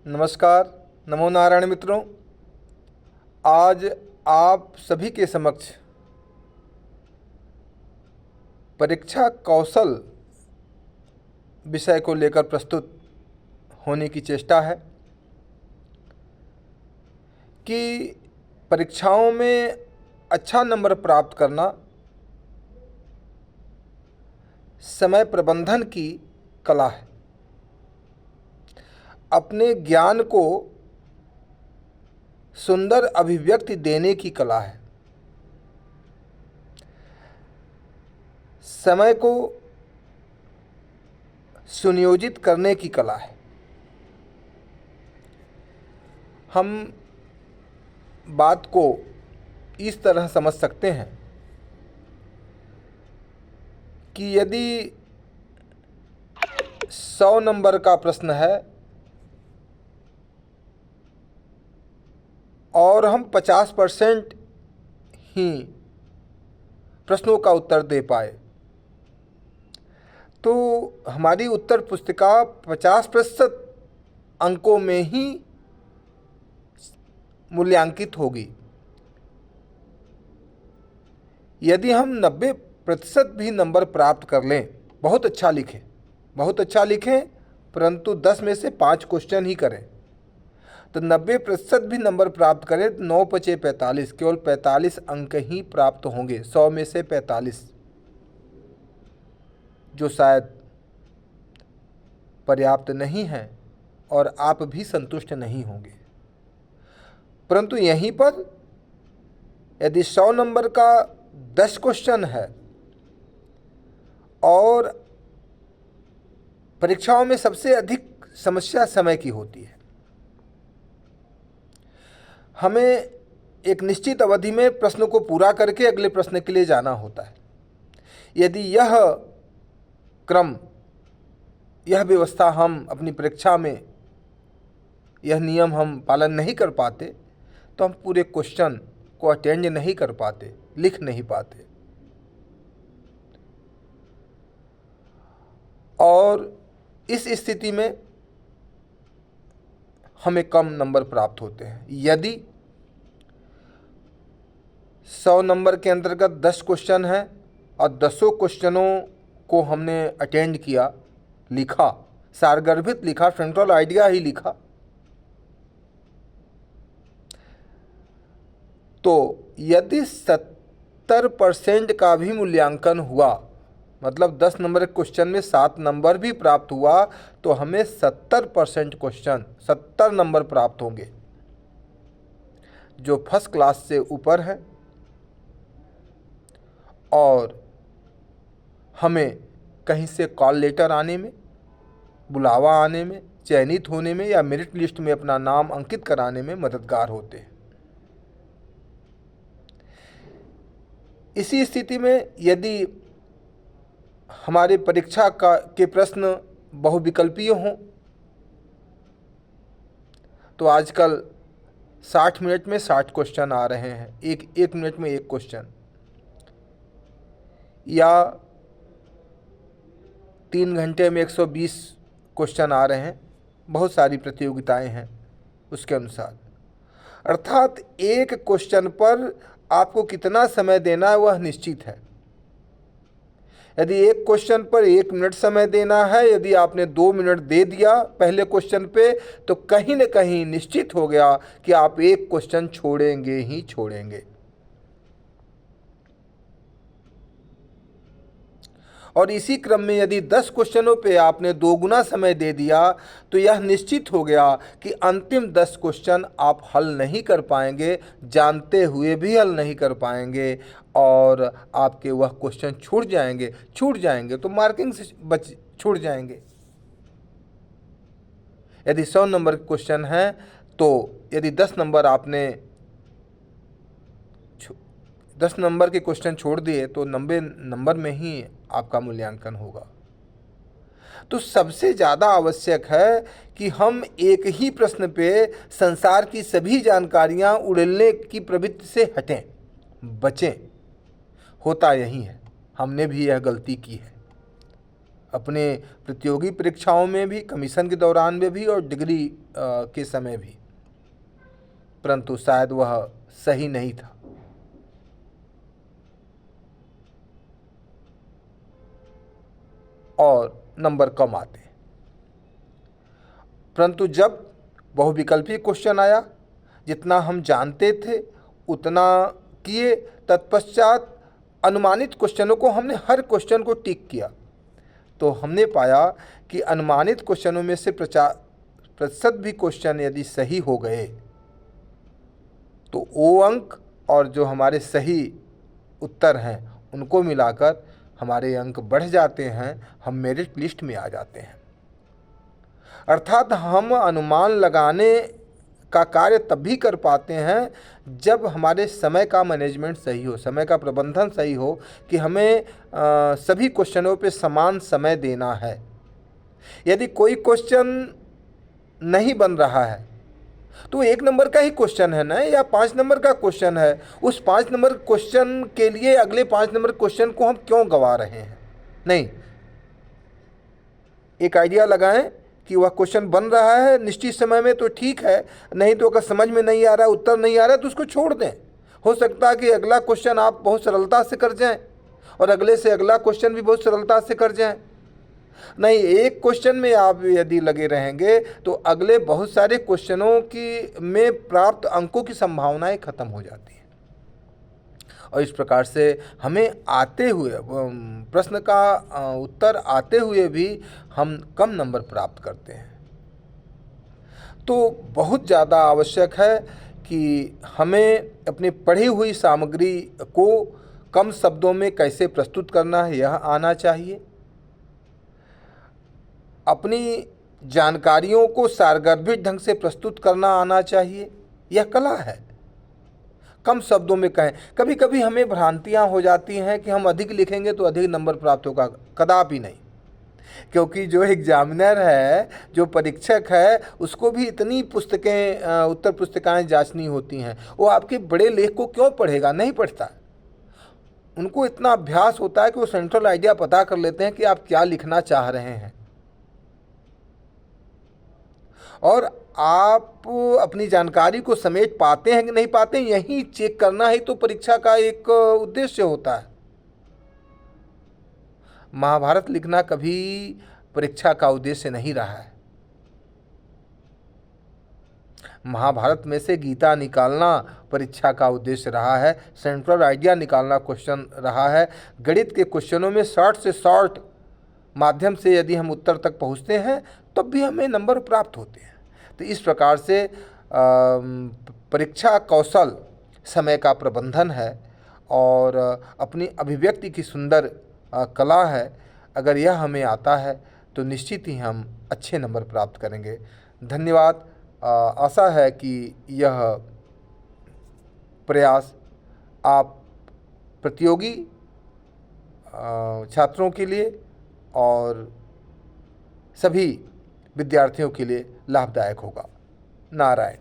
नमस्कार, नमो नारायण मित्रों। आज आप सभी के समक्ष परीक्षा कौशल विषय को लेकर प्रस्तुत होने की चेष्टा है कि परीक्षाओं में अच्छा नंबर प्राप्त करना समय प्रबंधन की कला है। अपने ज्ञान को सुंदर अभिव्यक्ति देने की कला है। समय को सुनियोजित करने की कला है। हम बात को इस तरह समझ सकते हैं कि यदि 100 नंबर का प्रश्न है और हम 50% ही प्रश्नों का उत्तर दे पाए तो हमारी उत्तर पुस्तिका 50% अंकों में ही मूल्यांकित होगी। यदि हम 90% भी नंबर प्राप्त कर लें, बहुत अच्छा लिखें, परंतु 10 में से 5 क्वेश्चन ही करें, तो 90% भी नंबर प्राप्त करें तो 9 × 5 = 45, केवल 45 अंक ही प्राप्त होंगे 100 में से 45, जो शायद पर्याप्त नहीं है और आप भी संतुष्ट नहीं होंगे। परंतु यहीं पर यदि 100 नंबर का 10 क्वेश्चन है और परीक्षाओं में सबसे अधिक समस्या समय की होती है, हमें एक निश्चित अवधि में प्रश्न को पूरा करके अगले प्रश्न के लिए जाना होता है। यदि यह क्रम, यह व्यवस्था हम अपनी परीक्षा में, यह नियम हम पालन नहीं कर पाते तो हम पूरे क्वेश्चन को अटेंड नहीं कर पाते, लिख नहीं पाते और इस स्थिति में हमें कम नंबर प्राप्त होते हैं। यदि 100 नंबर के अंतर्गत 10 क्वेश्चन हैं और 10 क्वेश्चनों को हमने अटेंड किया, लिखा, सारगर्भित लिखा, सेंट्रल आइडिया ही लिखा, तो यदि 70% का भी मूल्यांकन हुआ, मतलब 10 नंबर के क्वेश्चन में 7 नंबर भी प्राप्त हुआ, तो हमें 70% क्वेश्चन 70 नंबर प्राप्त होंगे, जो फर्स्ट क्लास से ऊपर है। और हमें कहीं से कॉल लेटर आने में, बुलावा आने में, चयनित होने में या मेरिट लिस्ट में अपना नाम अंकित कराने में मददगार होते हैं। इसी स्थिति में यदि हमारे परीक्षा के प्रश्न बहुविकल्पीय हों, तो आजकल 60 मिनट में 60 क्वेश्चन आ रहे हैं, एक मिनट में एक क्वेश्चन, या 3 घंटे में 120 क्वेश्चन आ रहे हैं, बहुत सारी प्रतियोगिताएं हैं उसके अनुसार। अर्थात एक क्वेश्चन पर आपको कितना समय देना है वह निश्चित है। यदि एक क्वेश्चन पर 1 मिनट समय देना है, यदि आपने 2 मिनट दे दिया पहले क्वेश्चन पे, तो कहीं न कहीं निश्चित हो गया कि आप एक क्वेश्चन छोड़ेंगे ही छोड़ेंगे। और इसी क्रम में यदि 10 क्वेश्चनों पे आपने 2 गुना समय दे दिया तो यह निश्चित हो गया कि अंतिम 10 क्वेश्चन आप हल नहीं कर पाएंगे, जानते हुए भी हल नहीं कर पाएंगे और आपके वह क्वेश्चन छूट जाएंगे तो मार्किंग से छूट जाएंगे। यदि 100 नंबर के क्वेश्चन है तो यदि 10 नंबर के क्वेश्चन छोड़ दिए तो 90 नंबर में ही आपका मूल्यांकन होगा। तो सबसे ज़्यादा आवश्यक है कि हम एक ही प्रश्न पे संसार की सभी जानकारियां उड़ेलने की प्रवृत्ति से हटें, बचें। होता यही है, हमने भी यह गलती की है। अपने प्रतियोगी परीक्षाओं में भी, कमीशन के दौरान में भी और डिग्री के समय भी, परंतु शायद वह सही नहीं था। और नंबर कम आते। परंतु जब बहुविकल्पी क्वेश्चन आया, जितना हम जानते थे उतना किए, तत्पश्चात अनुमानित क्वेश्चनों को हमने हर क्वेश्चन को टिक किया, तो हमने पाया कि अनुमानित क्वेश्चनों में से 50% भी क्वेश्चन यदि सही हो गए तो वो अंक और जो हमारे सही उत्तर हैं उनको मिलाकर हमारे अंक बढ़ जाते हैं, हम मेरिट लिस्ट में आ जाते हैं। अर्थात हम अनुमान लगाने का कार्य तब भी कर पाते हैं जब हमारे समय का मैनेजमेंट सही हो, समय का प्रबंधन सही हो कि हमें सभी क्वेश्चनों पे समान समय देना है। यदि कोई क्वेश्चन नहीं बन रहा है तो 1 नंबर का ही क्वेश्चन है ना, या 5 नंबर का क्वेश्चन है, उस 5 नंबर क्वेश्चन के लिए अगले 5 नंबर क्वेश्चन को हम क्यों गंवा रहे हैं? नहीं, एक आइडिया लगाएं कि वह क्वेश्चन बन रहा है निश्चित समय में तो ठीक है, नहीं तो अगर समझ में नहीं आ रहा, उत्तर नहीं आ रहा तो उसको छोड़ दें। हो सकता है कि अगला क्वेश्चन आप बहुत सरलता से कर जाएं और अगले से अगला क्वेश्चन भी बहुत सरलता से कर जाएं। नहीं, एक क्वेश्चन में आप यदि लगे रहेंगे तो अगले बहुत सारे क्वेश्चनों की में प्राप्त अंकों की संभावनाएं खत्म हो जाती हैं और इस प्रकार से हमें आते हुए प्रश्न का उत्तर आते हुए भी हम कम नंबर प्राप्त करते हैं। तो बहुत ज़्यादा आवश्यक है कि हमें अपनी पढ़ी हुई सामग्री को कम शब्दों में कैसे प्रस्तुत करना है यह आना चाहिए। अपनी जानकारियों को सारगर्भित ढंग से प्रस्तुत करना आना चाहिए, यह कला है। कम शब्दों में कहें। कभी कभी हमें भ्रांतियां हो जाती हैं कि हम अधिक लिखेंगे तो अधिक नंबर प्राप्त होगा, कदापि नहीं, क्योंकि जो एग्जामिनर है, जो परीक्षक है, उसको भी इतनी पुस्तकें उत्तर पुस्तिकाएं जांचनी होती हैं। वो आपके बड़े लेख को क्यों पढ़ेगा? नहीं पढ़ता। उनको इतना अभ्यास होता है कि वो सेंट्रल आइडिया पता कर लेते हैं कि आप क्या लिखना चाह रहे हैं और आप अपनी जानकारी को समेट पाते हैं कि नहीं पाते हैं, यही चेक करना ही तो परीक्षा का एक उद्देश्य होता है। महाभारत लिखना कभी परीक्षा का उद्देश्य नहीं रहा है। महाभारत में से गीता निकालना परीक्षा का उद्देश्य रहा है, सेंट्रल आइडिया निकालना क्वेश्चन रहा है। गणित के क्वेश्चनों में शॉर्ट से शॉर्ट माध्यम से यदि हम उत्तर तक पहुंचते हैं तब भी हमें नंबर प्राप्त होते हैं। तो इस प्रकार से परीक्षा कौशल समय का प्रबंधन है और अपनी अभिव्यक्ति की सुंदर कला है। अगर यह हमें आता है तो निश्चित ही हम अच्छे नंबर प्राप्त करेंगे। धन्यवाद। आशा है कि यह प्रयास आप प्रतियोगी छात्रों के लिए और सभी विद्यार्थियों के लिए लाभदायक होगा। नारायण।